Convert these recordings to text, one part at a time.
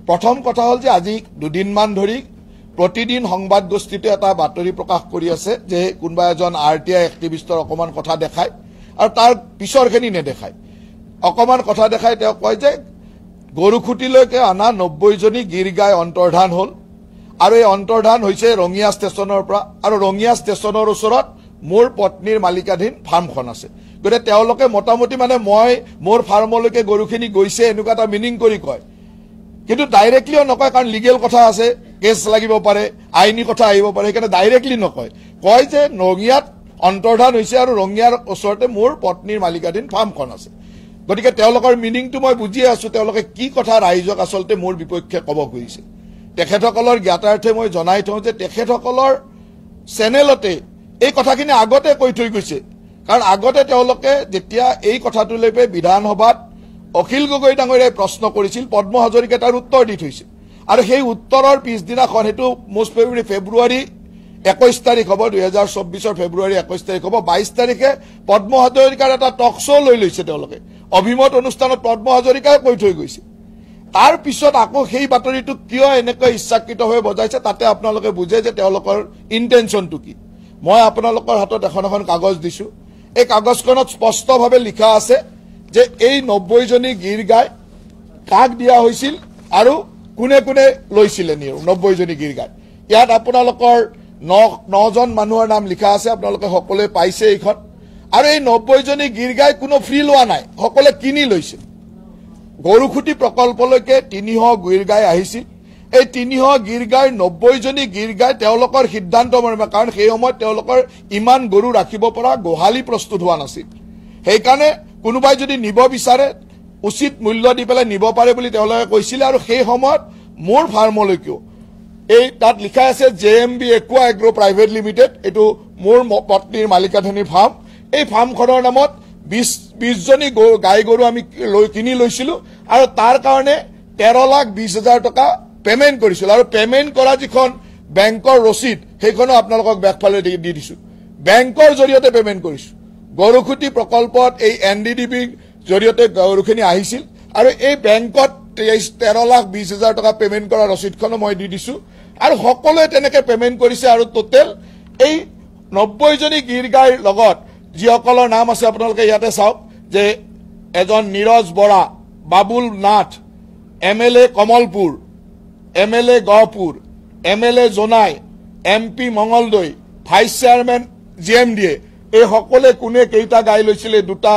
প্ৰথম কথা হল যে আজি দুদিনমান ধৰি প্ৰতিদিন সংবাদ গোষ্ঠীতে এটা বাতৰি প্ৰকাশ কৰি আছে যে কোনোবা এজন আৰটিআই এক্টিভিষ্টৰ অকমান কথা দেখায় আৰু তাৰ পিছৰখিনি নেদেখায় অকমান কথা দেখায় তেওঁ কয় যে গৰুখুটিলৈকে আনা 90 জনী গিৰ গাই অন্তৰ্ধান হল আৰু এই অন্তৰ্ধান হৈছে ৰঙিয়া ষ্টেচনৰ পৰা আৰু ৰঙিয়া ষ্টেচনৰ ওচৰত মোৰ পত্নীৰ মালিকাধীন ফাৰ্মখন আছে গতে তেওঁলোকে মোটামুটি মানে মই মোৰ ফাৰ্মলৈকে গৰুখিনি গৈছে এনেকুৱা এটা মিনিং কৰি কয় কিন্তু ডাইৰেক্টলিও নকয় কাৰণ লিগেল কথা আছে কেছ লাগিব পাৰে আইনী কথা আহিব পাৰে সেইকাৰণে ডাইৰেক্টলি নকয় কয় যে ৰঙিয়াত অন্তৰ্ধান হৈছে আৰু ৰঙিয়াৰ ওচৰতে মোৰ পত্নীৰ মালিকাধীন ফাৰ্মখন আছে গতিকে তেওঁলোকৰ মিনিংটো মই বুজি আছো তেওঁলোকে কি কথা ৰাইজক আচলতে মোৰ বিপক্ষে ক'ব খুজিছে তেখেতসকলৰ জ্ঞাতাৰ্থে মই জনাই থওঁ যে তেখেতসকলৰ চেনেলতে এই কথাখিনি আগতে কৈ থৈ গৈছে কাৰণ আগতে তেওঁলোকে যেতিয়া এই কথাটো লৈ বিধানসভাত অখিল গগৈ ডাঙৰীয়াই প্ৰশ্ন কৰিছিল পদ্ম হাজৰিকাই তাৰ উত্তৰ দি থৈছে আৰু সেই উত্তৰৰ পিছদিনাখন হেতু মোষ্ট ফেব্ৰুৱাৰী 21 তাৰিখ হ'ব 2024 ফেব্ৰুৱাৰী 21 তাৰিখ হ'ব 22 তাৰিখে পদ্ম হাজৰিকাৰ এটা টক শ্ব' লৈ লৈছে তেওঁলোকে অভিমত অনুষ্ঠানত পদ্ম হাজৰিকাই কৈ থৈ গৈছে তাৰ পিছত আকৌ সেই বাতৰিটো কিয় এনেকৈ ইচ্ছাকৃতভাৱে বজাইছে তাতে আপোনালোকে বুজে যে তেওঁলোকৰ ইন্টেনশনটো কি মই আপোনালোকৰ হাতত এখন কাগজ দিছো এই কাগজখনত স্পষ্টভাৱে লিখা আছে যে এই 90 জনী গিৰ গাই কাক দিয়া হৈছিল আৰু কোনে কোনে লৈছিল 90 জনী গিৰ গাই ইয়াত আপোনালোকৰ 9 জন মানুহৰ নাম লিখা আছে আপোনালোকে সকলোৱে পাইছে এইখন আৰু এই 90 জনী গিৰ গাই কোনো ফ্ৰী লোৱা নাই সকলোৱে কিনি লৈছে গৰুখুটি প্ৰকল্পলৈকে 300 গিৰ গাই আহিছিল এই 300 গিৰ গাই 90 জনী গিৰ গাই তেওঁলোকৰ সিদ্ধান্ত মৰ্মে কাৰণ সেই সময়ত তেওঁলোকৰ ইমান গৰু ৰাখিব পৰা গোহালি প্ৰস্তুত হোৱা নাছিল সেইকাৰণে কোনোবাই যদি নিব বিচাৰে উচিত মূল্য দি পেলাই নিব পাৰে বুলি তেওঁলোকে কৈছিল আৰু সেই সময়ত মোৰ ফাৰ্মলৈকেও এই তাত লিখা আছে জেএমবি একুৱা এগ্ৰো প্ৰাইভেট লিমিটেড এটো মোৰ পত্নীৰ মালিকাধীন ফাৰ্ম এই ফাৰ্মখনৰ নামত 20 জনী গাই গৰু আমি কিনি লৈছিলো আৰু তাৰ কাৰণে 13,20,000 টকা পেমেন্ট কৰিছিল আৰু পেমেন্ট কৰা যিখন বেংকৰ ৰচিদ সেইখনো আপোনালোকক বেকফালে দি দিছো বেংকৰ জৰিয়তে পেমেন্ট কৰিছো গৰুখুটি প্ৰকল্পত এই এনডিডিবি জৰিয়তে গৰুখিনি আহিছিল আৰু এই বেংকত 13,20,000 টকা পেমেন্ট কৰা ৰচিদখনো মই দি দিছো আৰু সকলোৱে তেনেকৈ পেমেন্ট কৰিছে আৰু টোটেল এই 90 জনী গিৰ গাইৰ লগত যিসকলৰ নাম আছে আপোনালোকে ইয়াতে চাওক যে এজন Niraj Bora Babul Nath MLA Kamalpur MLA Gohpur MLA Jonai MP Mangaldoi vice chairman GMDA এই সকলে কোনে কেইটা গাই লৈছিলে দুটা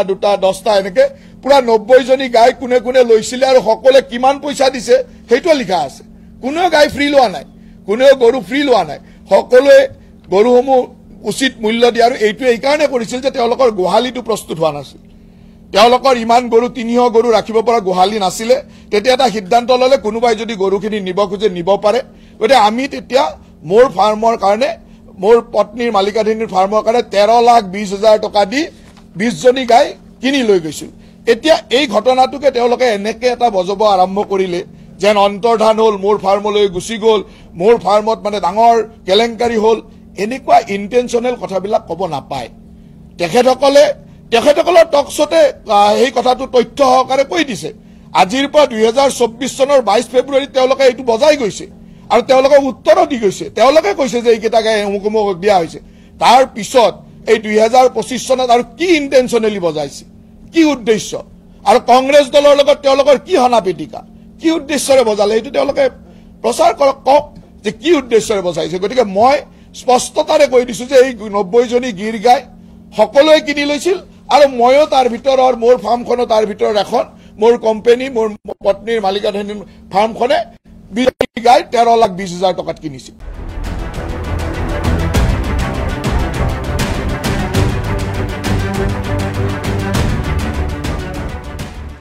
10টা এনেকে পুৰা 90 জনী গাই কোনে কোনে লৈছিলে আৰু সকলে কিমান পইচা দিছে সেইটো লিখা আছে কোনেও গাই ফ্ৰী লোৱা নাই কোনেও গৰু ফ্ৰী লোৱা নাই সকলোৱে গৰুসমূহ উচিত মূল্য দি আৰু এইটো এই কাৰণে কৰিছিল যে তেওঁলোকৰ গোহালিটো প্ৰস্তুত হোৱা নাছিল তেওঁলোকৰ ইমান গৰু 300 গৰু ৰাখিব পৰা গোহালি নাছিলে তেতিয়া এটা সিদ্ধান্ত ললে কোনোবাই যদি গৰুখিনি নিব খুজে নিব পাৰে গতে আমি তেতিয়া মোৰ ফাৰ্মৰ কাৰণে মোৰ পত্নীৰ মালিকাধীন ফাৰ্মৰ কাৰণে 13,20,000 টকা দি 20 জনী গাই কিনি লৈ গৈছিল এতিয়া এই ঘটনাটোকে তেওঁলোকে এনেকে এটা বজব আৰম্ভ কৰিলে যেন অন্তৰ্ধান হল মোৰ ফাৰ্মলৈ গুচি গল মোৰ ফাৰ্মত মানে ডাঙৰ কেলেংকাৰী হল এনেকুৱা ইন্টেনশনাল কথাবিলাক ক'ব নাপায় তেখেতসকলৰ টক শ্ব'তে এই কথাটো তথ্য সহকাৰে কৈ দিছে আজিৰ পৰা 2024 চনৰ 22 ফেব্ৰুৱাৰীত তেওঁলোকে এইটো বজাই গৈছে আৰু তেওঁলোকে উত্তৰ দি গৈছে তেওঁলোকে কৈছে যে এইকেইটা গাই অমুক দিয়া হৈছে তাৰ পিছত এই 2025 চনত আৰু কি ইন্টেনশনালি বজাইছে কি উদ্দেশ্য আৰু কংগ্ৰেছ দলৰ লগত তেওঁলোকৰ কি হনাপিটিকা কি উদ্দেশ্যৰে বজালে এইটো তেওঁলোকে প্ৰচাৰ কৰক যে কি উদ্দেশ্যৰে বজাইছে গতিকে মই স্পষ্টতাৰে কৈ দিছো যে এই 90 জনী গিৰ গাই সকলোৱে কিনি লৈছিল আৰু ময়ো তাৰ ভিতৰৰ মোৰ ফাৰ্মখনো তাৰ ভিতৰৰ এখন মোৰ কোম্পানী মোৰ পত্নীৰ মালিকাধীন ফাৰ্মখনে গাই 13,20,000 টকাত কিনিছিল